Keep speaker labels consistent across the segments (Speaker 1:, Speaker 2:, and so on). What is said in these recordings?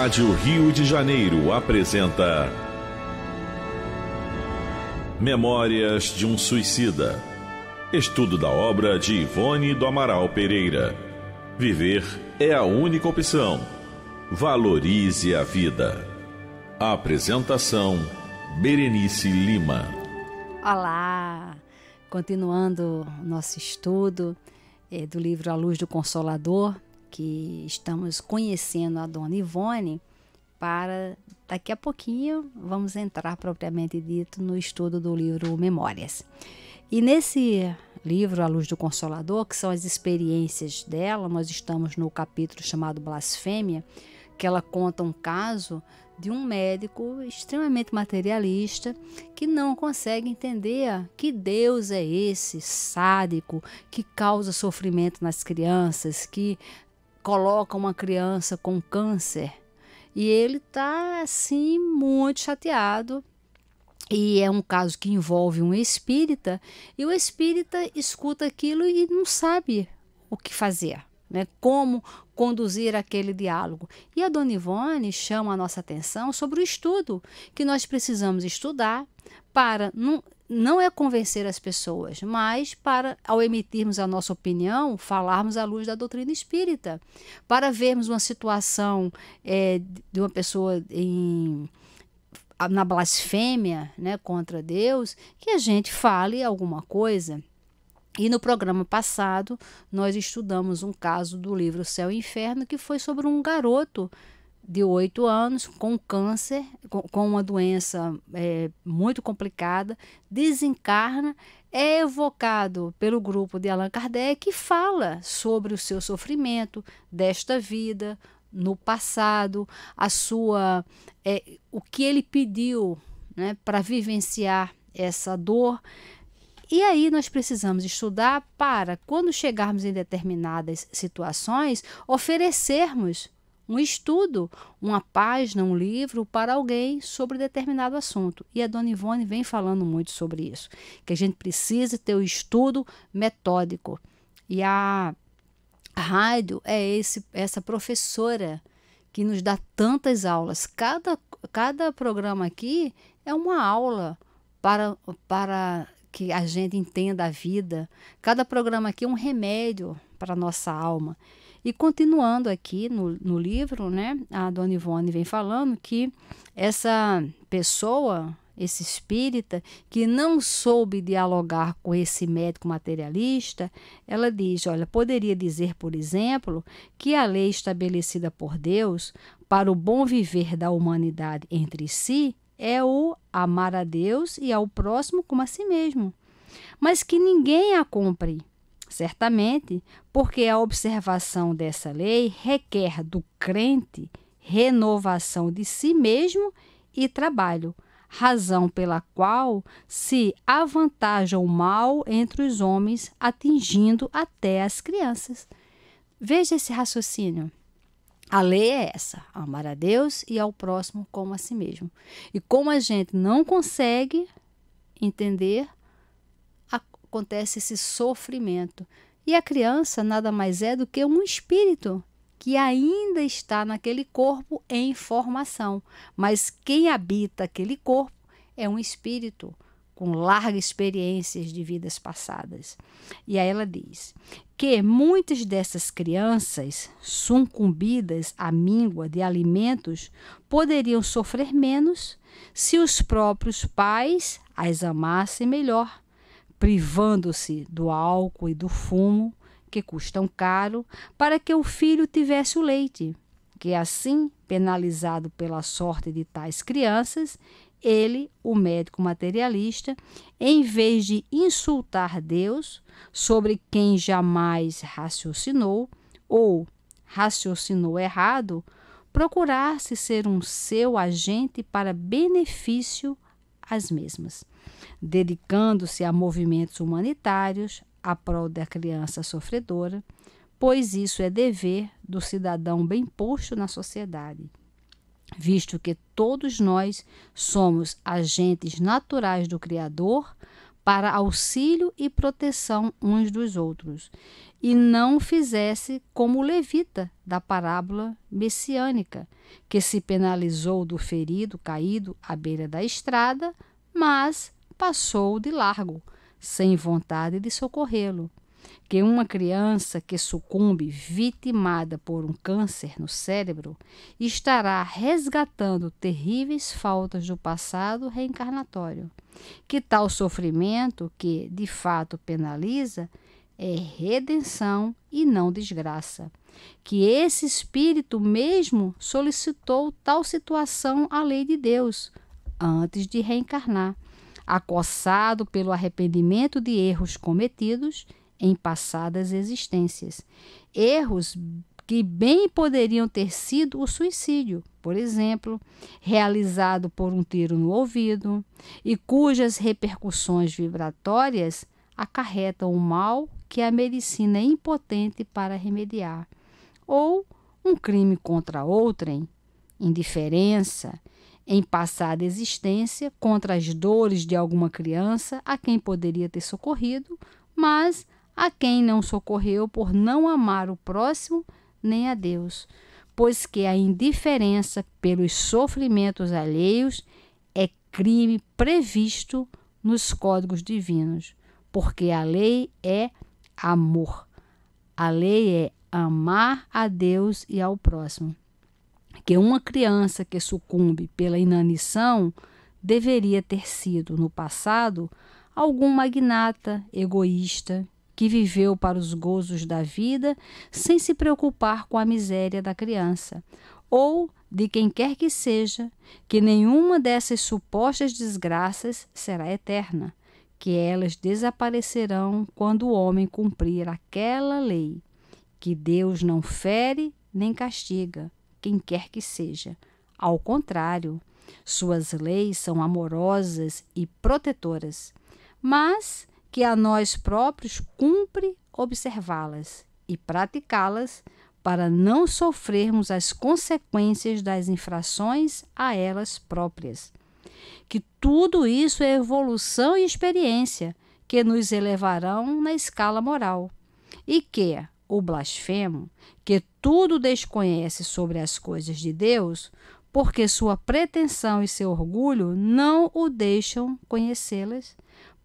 Speaker 1: Rádio Rio de Janeiro apresenta Memórias de um Suicida. Estudo da obra de Ivone do Amaral Pereira. Viver é a única opção. Valorize a vida. Apresentação: Berenice Lima.
Speaker 2: Olá! Continuando nosso estudo do livro A Luz do Consolador, que estamos conhecendo a Dona Ivone, para daqui a pouquinho vamos entrar propriamente dito no estudo do livro Memórias. E nesse livro A Luz do Consolador, que são as experiências dela, nós estamos no capítulo chamado Blasfêmia, que ela conta um caso de um médico extremamente materialista que não consegue entender que Deus é esse sádico que causa sofrimento nas crianças, que coloca uma criança com câncer. E ele está assim muito chateado. E é um caso que envolve um espírita, e o espírita escuta aquilo e não sabe o que fazer, né? Como conduzir aquele diálogo. E a Dona Ivone chama a nossa atenção sobre o estudo, que nós precisamos estudar para, não é convencer as pessoas, mas para, ao emitirmos a nossa opinião, falarmos à luz da doutrina espírita, para vermos uma situação de uma pessoa na blasfêmia, né, contra Deus, que a gente fale alguma coisa. E no programa passado, nós estudamos um caso do livro Céu e Inferno, que foi sobre um garoto de 8 anos com câncer, com uma doença muito complicada, desencarna, é evocado pelo grupo de Allan Kardec, que fala sobre o seu sofrimento desta vida, no passado, o que ele pediu, né, para vivenciar essa dor. E aí nós precisamos estudar para, quando chegarmos em determinadas situações, oferecermos um estudo, uma página, um livro para alguém sobre determinado assunto. E a Dona Ivone vem falando muito sobre isso, que a gente precisa ter o estudo metódico. E a rádio é essa professora que nos dá tantas aulas. Cada programa aqui é uma aula para que a gente entenda a vida. Cada programa aqui é um remédio para a nossa alma. E continuando aqui no livro, né, a Dona Ivone vem falando que essa pessoa, esse espírita, que não soube dialogar com esse médico materialista, ela diz, olha, poderia dizer, por exemplo, que a lei estabelecida por Deus para o bom viver da humanidade entre si é o amar a Deus e ao próximo como a si mesmo, mas que ninguém a cumpre, certamente, porque a observação dessa lei requer do crente renovação de si mesmo e trabalho, razão pela qual se avantaja o mal entre os homens, atingindo até as crianças. Veja esse raciocínio. A lei é essa, amar a Deus e ao próximo como a si mesmo. E como a gente não consegue entender, acontece esse sofrimento. E a criança nada mais é do que um espírito que ainda está naquele corpo em formação. Mas quem habita aquele corpo é um espírito com largas experiências de vidas passadas. E aí ela diz que muitas dessas crianças, sucumbidas à míngua de alimentos, poderiam sofrer menos se os próprios pais as amassem melhor, privando-se do álcool e do fumo, que custam caro, para que o filho tivesse o leite, que assim, penalizado pela sorte de tais crianças, ele, o médico materialista, em vez de insultar Deus, sobre quem jamais raciocinou, ou raciocinou errado, procurasse ser um seu agente para benefício às mesmas, dedicando-se a movimentos humanitários à prol da criança sofredora, pois isso é dever do cidadão bem posto na sociedade, visto que todos nós somos agentes naturais do Criador para auxílio e proteção uns dos outros, e não fizesse como o levita da parábola messiânica, que se penalizou do ferido caído à beira da estrada, mas passou de largo, sem vontade de socorrê-lo. Que uma criança que sucumbe vitimada por um câncer no cérebro estará resgatando terríveis faltas do passado reencarnatório. Que tal sofrimento que, de fato, penaliza, é redenção e não desgraça. Que esse espírito mesmo solicitou tal situação à lei de Deus, antes de reencarnar, acossado pelo arrependimento de erros cometidos em passadas existências. Erros que bem poderiam ter sido o suicídio, por exemplo, realizado por um tiro no ouvido, e cujas repercussões vibratórias acarretam o mal que a medicina é impotente para remediar. Ou um crime contra outrem, indiferença, em passada existência, contra as dores de alguma criança a quem poderia ter socorrido, mas a quem não socorreu por não amar o próximo nem a Deus, pois que a indiferença pelos sofrimentos alheios é crime previsto nos códigos divinos, porque a lei é amor. A lei é amar a Deus e ao próximo. Que uma criança que sucumbe pela inanição deveria ter sido, no passado, algum magnata egoísta que viveu para os gozos da vida sem se preocupar com a miséria da criança, ou de quem quer que seja, que nenhuma dessas supostas desgraças será eterna, que elas desaparecerão quando o homem cumprir aquela lei, que Deus não fere nem castiga quem quer que seja. Ao contrário, suas leis são amorosas e protetoras, mas que a nós próprios cumpre observá-las e praticá-las para não sofrermos as consequências das infrações a elas próprias. Que tudo isso é evolução e experiência que nos elevarão na escala moral, e que o blasfemo, que tudo desconhece sobre as coisas de Deus, porque sua pretensão e seu orgulho não o deixam conhecê-las,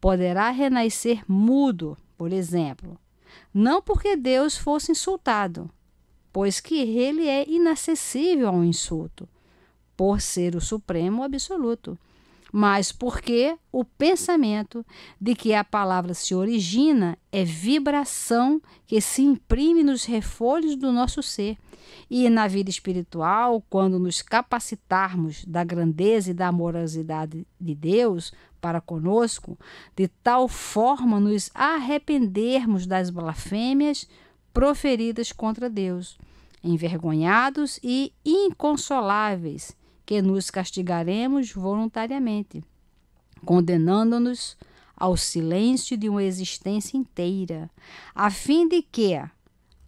Speaker 2: poderá renascer mudo, por exemplo, não porque Deus fosse insultado, pois que ele é inacessível ao insulto, por ser o supremo absoluto, mas porque o pensamento de que a palavra se origina é vibração que se imprime nos refolhos do nosso ser. E na vida espiritual, quando nos capacitarmos da grandeza e da amorosidade de Deus para conosco, de tal forma nos arrependermos das blasfêmias proferidas contra Deus, envergonhados e inconsoláveis, que nos castigaremos voluntariamente, condenando-nos ao silêncio de uma existência inteira, a fim de que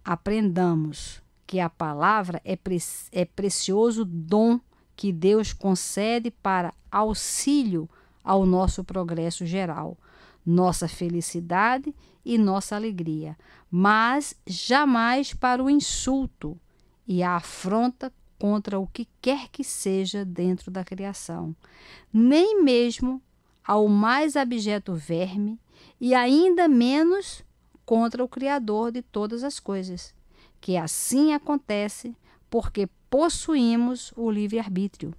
Speaker 2: aprendamos que a palavra é precioso dom que Deus concede para auxílio ao nosso progresso geral, nossa felicidade e nossa alegria, mas jamais para o insulto e a afronta contra o que quer que seja dentro da criação, nem mesmo ao mais abjeto verme e ainda menos contra o Criador de todas as coisas, que assim acontece porque possuímos o livre-arbítrio.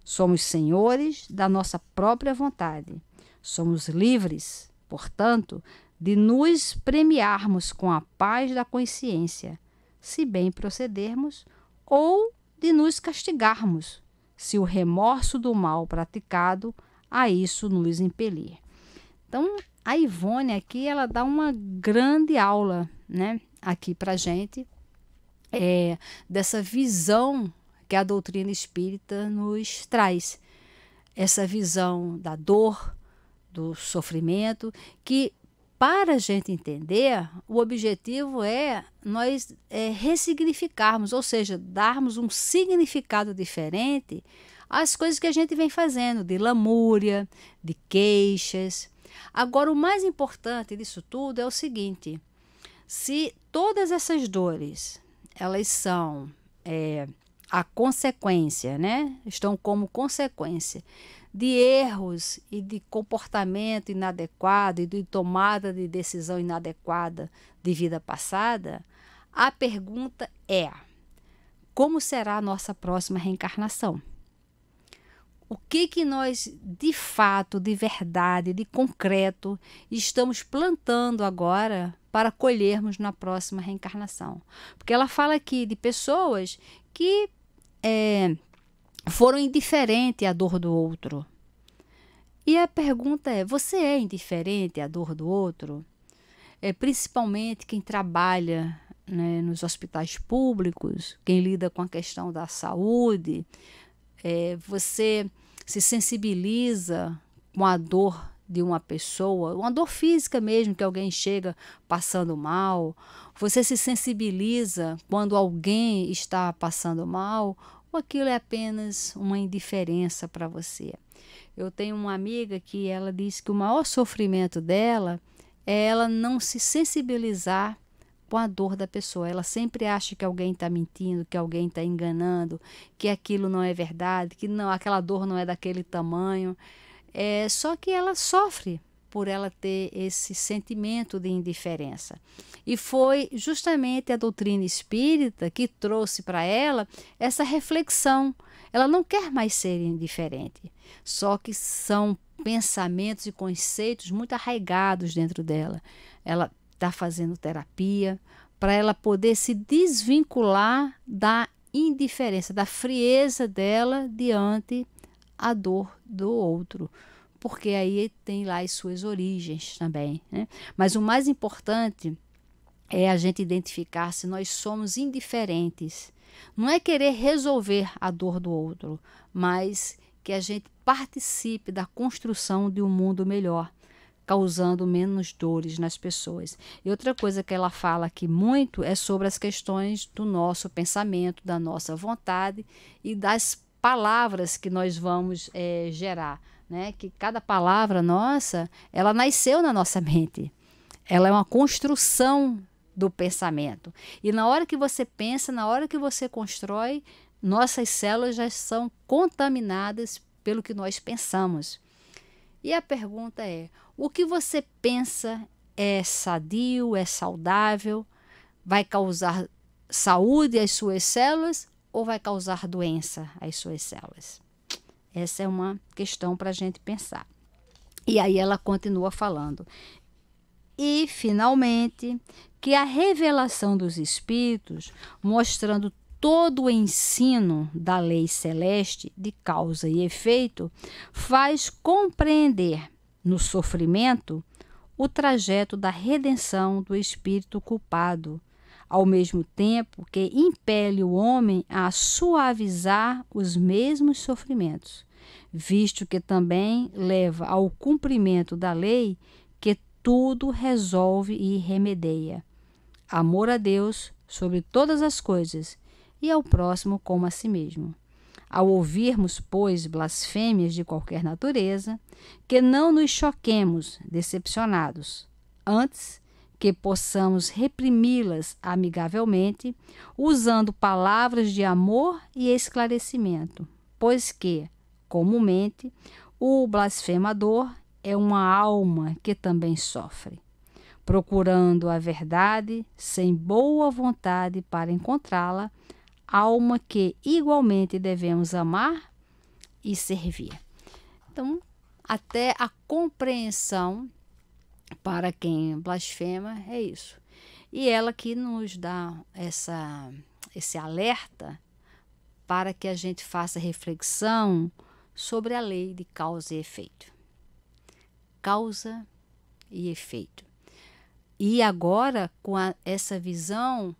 Speaker 2: Somos senhores da nossa própria vontade. Somos livres, portanto, de nos premiarmos com a paz da consciência, se bem procedermos, ou de nos castigarmos, se o remorso do mal praticado a isso nos impelir. Então, a Ivone aqui, ela dá uma grande aula, né, aqui para a gente, dessa visão que a doutrina espírita nos traz. Essa visão da dor, do sofrimento, que para a gente entender, o objetivo é nós ressignificarmos, ou seja, darmos um significado diferente às coisas que a gente vem fazendo, de lamúria, de queixas, Agora, o mais importante disso tudo é o seguinte: se todas essas dores, elas são a consequência, né? Estão como consequência de erros e de comportamento inadequado e de tomada de decisão inadequada de vida passada, a pergunta é: como será a nossa próxima reencarnação? O que nós, de fato, de verdade, de concreto, estamos plantando agora para colhermos na próxima reencarnação? Porque ela fala aqui de pessoas que foram indiferentes à dor do outro. E a pergunta é: você é indiferente à dor do outro? Principalmente quem trabalha, né, nos hospitais públicos, quem lida com a questão da saúde. Você se sensibiliza com a dor de uma pessoa, uma dor física mesmo, que alguém chega passando mal. Você se sensibiliza quando alguém está passando mal, ou aquilo é apenas uma indiferença para você? Eu tenho uma amiga que ela diz que o maior sofrimento dela é ela não se sensibilizar com a dor da pessoa. Ela sempre acha que alguém está mentindo, que alguém está enganando, que aquilo não é verdade, que não, aquela dor não é daquele tamanho. Só que ela sofre por ela ter esse sentimento de indiferença. E foi justamente a doutrina espírita que trouxe para ela essa reflexão. Ela não quer mais ser indiferente, só que são pensamentos e conceitos muito arraigados dentro dela. Ela está fazendo terapia para ela poder se desvincular da indiferença, da frieza dela diante a dor do outro, porque aí tem lá as suas origens também, né? Mas o mais importante é a gente identificar se nós somos indiferentes. Não é querer resolver a dor do outro, mas que a gente participe da construção de um mundo melhor, causando menos dores nas pessoas. E outra coisa que ela fala aqui muito é sobre as questões do nosso pensamento, da nossa vontade e das palavras que nós vamos gerar, né? Que cada palavra nossa, ela nasceu na nossa mente. Ela é uma construção do pensamento. E na hora que você pensa, na hora que você constrói, nossas células já são contaminadas pelo que nós pensamos. E a pergunta é: o que você pensa é sadio, é saudável, vai causar saúde às suas células ou vai causar doença às suas células? Essa é uma questão para a gente pensar. E aí ela continua falando: e, finalmente, que a revelação dos Espíritos, mostrando todo o ensino da lei celeste de causa e efeito, faz compreender no sofrimento o trajeto da redenção do espírito culpado, ao mesmo tempo que impele o homem a suavizar os mesmos sofrimentos, visto que também leva ao cumprimento da lei que tudo resolve e remedeia. Amor a Deus sobre todas as coisas e ao próximo como a si mesmo. Ao ouvirmos, pois, blasfêmias de qualquer natureza, que não nos choquemos decepcionados, antes que possamos reprimi-las amigavelmente, usando palavras de amor e esclarecimento, pois que, comumente, o blasfemador é uma alma que também sofre, procurando a verdade sem boa vontade para encontrá-la, alma que igualmente devemos amar e servir. Então, até a compreensão para quem blasfema é isso. E ela que nos dá esse alerta para que a gente faça reflexão sobre a lei de causa e efeito. Causa e efeito. E agora, com essa visão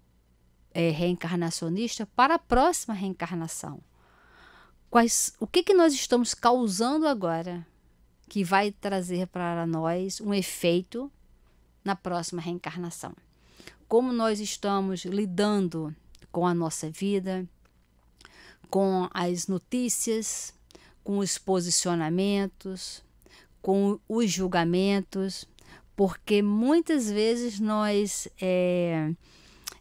Speaker 2: reencarnacionista para a próxima reencarnação. O que nós estamos causando agora que vai trazer para nós um efeito na próxima reencarnação? Como nós estamos lidando com a nossa vida, com as notícias, com os posicionamentos, com os julgamentos, porque muitas vezes nós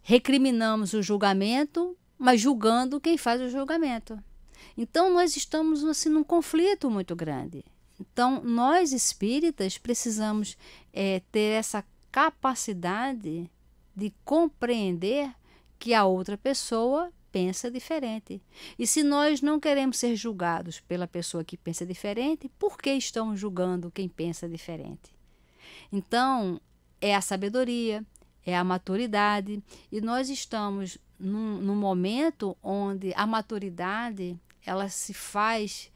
Speaker 2: recriminamos o julgamento, mas julgando quem faz o julgamento. Então, nós estamos assim, num conflito muito grande. Então, nós espíritas precisamos ter essa capacidade de compreender que a outra pessoa pensa diferente. E se nós não queremos ser julgados pela pessoa que pensa diferente, por que estamos julgando quem pensa diferente? Então, é a sabedoria, é a maturidade, e nós estamos num momento onde a maturidade ela se faz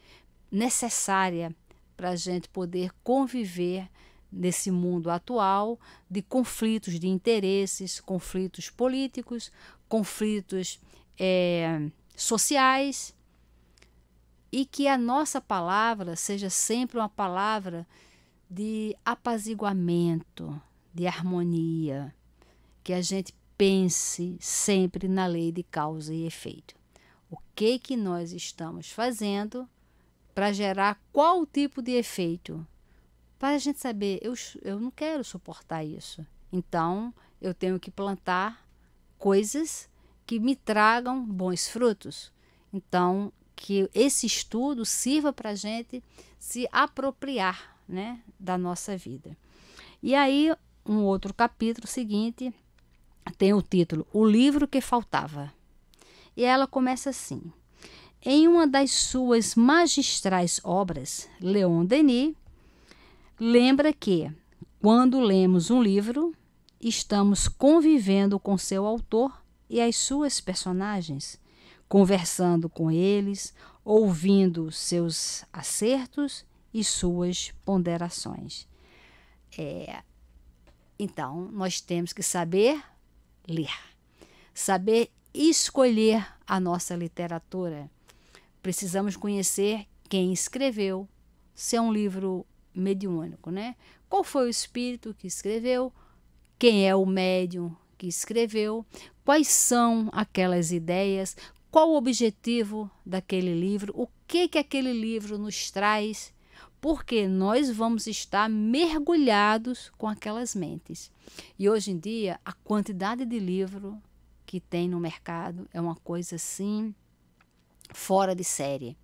Speaker 2: necessária para a gente poder conviver nesse mundo atual de conflitos de interesses, conflitos políticos, conflitos sociais, e que a nossa palavra seja sempre uma palavra de apaziguamento, de harmonia, que a gente pense sempre na lei de causa e efeito. O que nós estamos fazendo para gerar qual tipo de efeito? Para a gente saber, eu não quero suportar isso. Então, eu tenho que plantar coisas que me tragam bons frutos. Então, que esse estudo sirva para a gente se apropriar, né, da nossa vida. E aí, um outro capítulo seguinte tem o título O Livro que Faltava. E ela começa assim: em uma das suas magistrais obras, Leon Denis lembra que, quando lemos um livro, estamos convivendo com seu autor e as suas personagens, conversando com eles, ouvindo seus acertos e suas ponderações. Então, nós temos que saber ler, saber escolher a nossa literatura. Precisamos conhecer quem escreveu, se é um livro mediúnico, né? Qual foi o espírito que escreveu, quem é o médium que escreveu, quais são aquelas ideias, qual o objetivo daquele livro, o que aquele livro nos traz, porque nós vamos estar mergulhados com aquelas mentes. E hoje em dia, a quantidade de livro que tem no mercado é uma coisa assim, fora de série.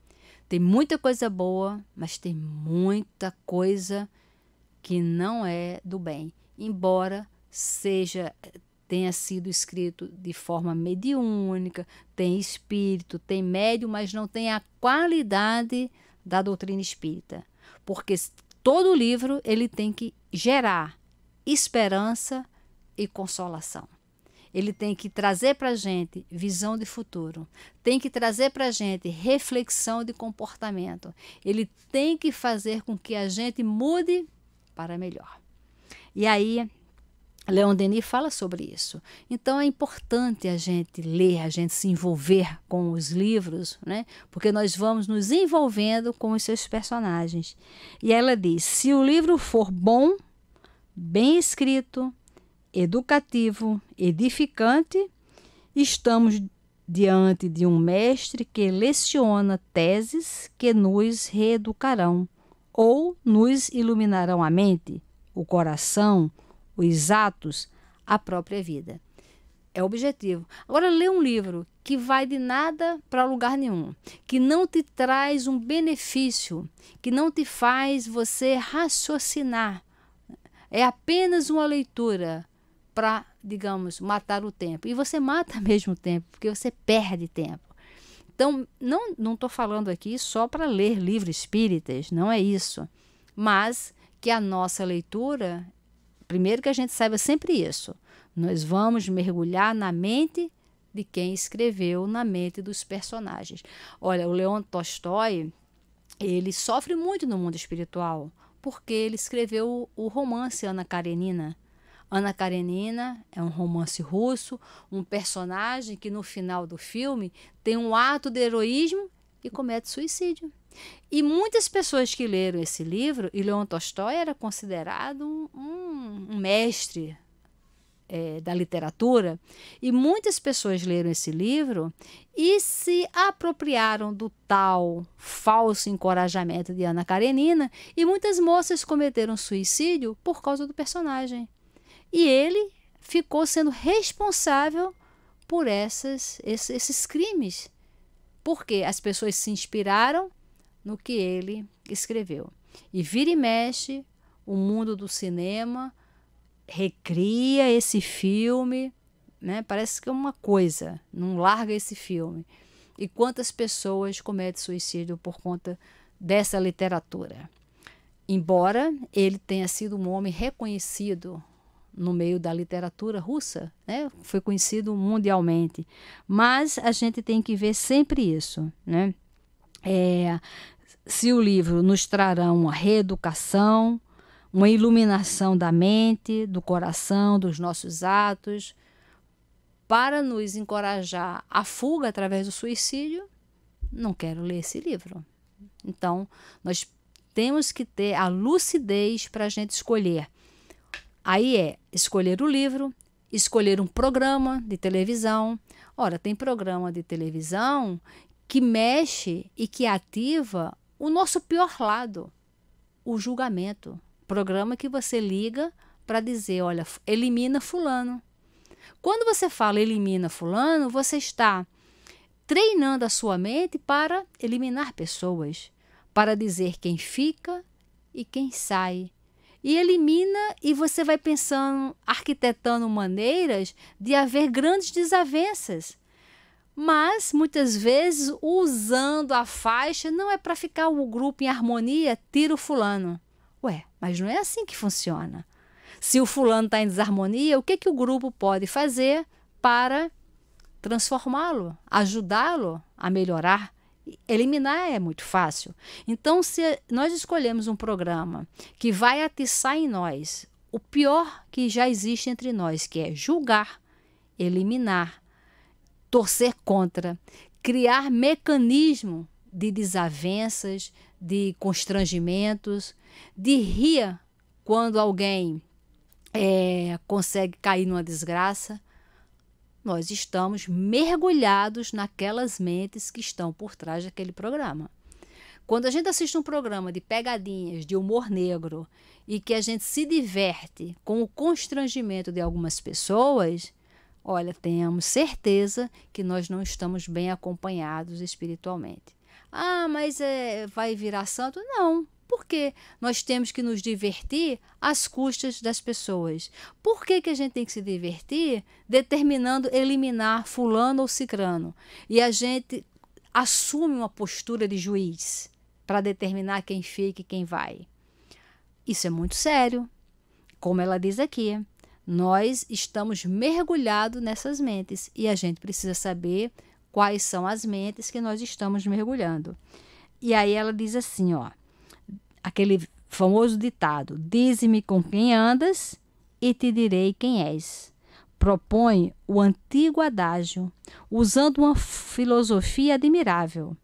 Speaker 2: Tem muita coisa boa, mas tem muita coisa que não é do bem. Embora tenha sido escrito de forma mediúnica, tem espírito, tem médium, mas não tem a qualidade da doutrina espírita. Porque todo livro ele tem que gerar esperança e consolação. Ele tem que trazer para a gente visão de futuro, tem que trazer para a gente reflexão de comportamento. Ele tem que fazer com que a gente mude para melhor. E aí, Leon Denis fala sobre isso. Então, é importante a gente ler, a gente se envolver com os livros, né? Porque nós vamos nos envolvendo com os seus personagens. E ela diz, se o livro for bom, bem escrito, educativo, edificante, estamos diante de um mestre que leciona teses que nos reeducarão ou nos iluminarão a mente, o coração, os atos, a própria vida. É o objetivo. Agora, lê um livro que vai de nada para lugar nenhum, que não te traz um benefício, que não te faz você raciocinar. É apenas uma leitura para, digamos, matar o tempo. E você mata mesmo o tempo, porque você perde tempo. Então, não estou falando aqui só para ler livros espíritas, não é isso. Mas que a nossa leitura, primeiro que a gente saiba sempre isso, nós vamos mergulhar na mente de quem escreveu, na mente dos personagens. Olha, o Leon Tolstói, ele sofre muito no mundo espiritual, porque ele escreveu o romance Ana Karenina. Ana Karenina é um romance russo, um personagem que no final do filme tem um ato de heroísmo e comete suicídio. E muitas pessoas que leram esse livro, e Leon Tolstói era considerado um mestre da literatura, e muitas pessoas leram esse livro e se apropriaram do tal falso encorajamento de Ana Karenina, e muitas moças cometeram suicídio por causa do personagem. E ele ficou sendo responsável por esses crimes, porque as pessoas se inspiraram no que ele escreveu. E vira e mexe, o mundo do cinema recria esse filme, né? Parece que é uma coisa, não larga esse filme. E quantas pessoas cometem suicídio por conta dessa literatura? Embora ele tenha sido um homem reconhecido no meio da literatura russa, né? Foi conhecido mundialmente. Mas a gente tem que ver sempre isso, né? Se o livro nos trará uma reeducação, uma iluminação da mente, do coração, dos nossos atos, para nos encorajar à fuga através do suicídio, não quero ler esse livro. Então, nós temos que ter a lucidez para a gente escolher. Aí escolher o livro, escolher um programa de televisão. Ora, tem programa de televisão que mexe e que ativa o nosso pior lado, o julgamento. Programa que você liga para dizer, olha, elimina fulano. Quando você fala elimina fulano, você está treinando a sua mente para eliminar pessoas, para dizer quem fica e quem sai. E elimina, e você vai pensando, arquitetando maneiras de haver grandes desavenças. Mas, muitas vezes, usando a faixa, não é para ficar o grupo em harmonia, tira o fulano. Ué, mas não é assim que funciona. Se o fulano está em desarmonia, o que o grupo pode fazer para transformá-lo, ajudá-lo a melhorar? Eliminar é muito fácil. Então, se nós escolhemos um programa que vai atiçar em nós o pior que já existe entre nós, que é julgar, eliminar, torcer contra, criar mecanismo de desavenças, de constrangimentos, de rir quando alguém consegue cair numa desgraça, nós estamos mergulhados naquelas mentes que estão por trás daquele programa. Quando a gente assiste um programa de pegadinhas, de humor negro, e que a gente se diverte com o constrangimento de algumas pessoas, olha, tenhamos certeza que nós não estamos bem acompanhados espiritualmente. Ah, mas vai virar santo? Não. Por que nós temos que nos divertir às custas das pessoas? Por que a gente tem que se divertir determinando eliminar fulano ou cicrano? E a gente assume uma postura de juiz para determinar quem fica e quem vai. Isso é muito sério. Como ela diz aqui, nós estamos mergulhados nessas mentes e a gente precisa saber quais são as mentes que nós estamos mergulhando. E aí ela diz assim, ó, aquele famoso ditado, dize-me com quem andas e te direi quem és. Propõe o antigo adágio, usando uma filosofia admirável.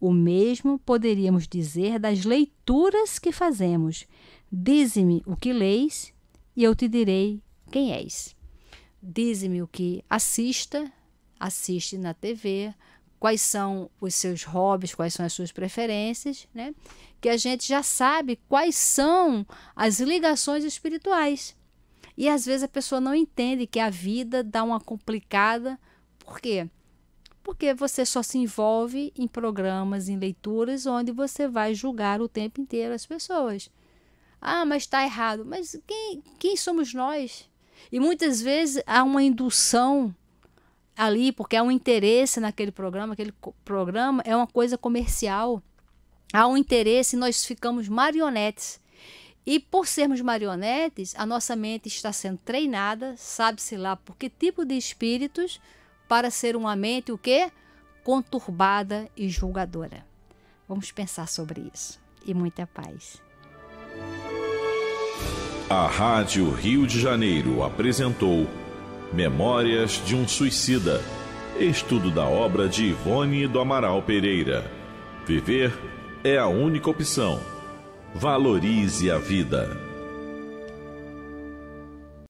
Speaker 2: O mesmo poderíamos dizer das leituras que fazemos. Dize-me o que leis e eu te direi quem és. Dize-me o que assiste na TV, quais são os seus hobbies, quais são as suas preferências, né? Que a gente já sabe quais são as ligações espirituais. E às vezes a pessoa não entende que a vida dá uma complicada. Por quê? Porque você só se envolve em programas, em leituras, onde você vai julgar o tempo inteiro as pessoas. Ah, mas está errado. Mas quem somos nós? E muitas vezes há uma indução ali, porque há um interesse naquele programa, aquele programa é uma coisa comercial. Há um interesse e nós ficamos marionetes. E por sermos marionetes, a nossa mente está sendo treinada, sabe-se lá por que tipo de espíritos, para ser uma mente o quê? Conturbada e julgadora. Vamos pensar sobre isso. E muita paz.
Speaker 1: A Rádio Rio de Janeiro apresentou Memórias de um Suicida. Estudo da obra de Ivone do Amaral Pereira. Viver é a única opção. Valorize a vida.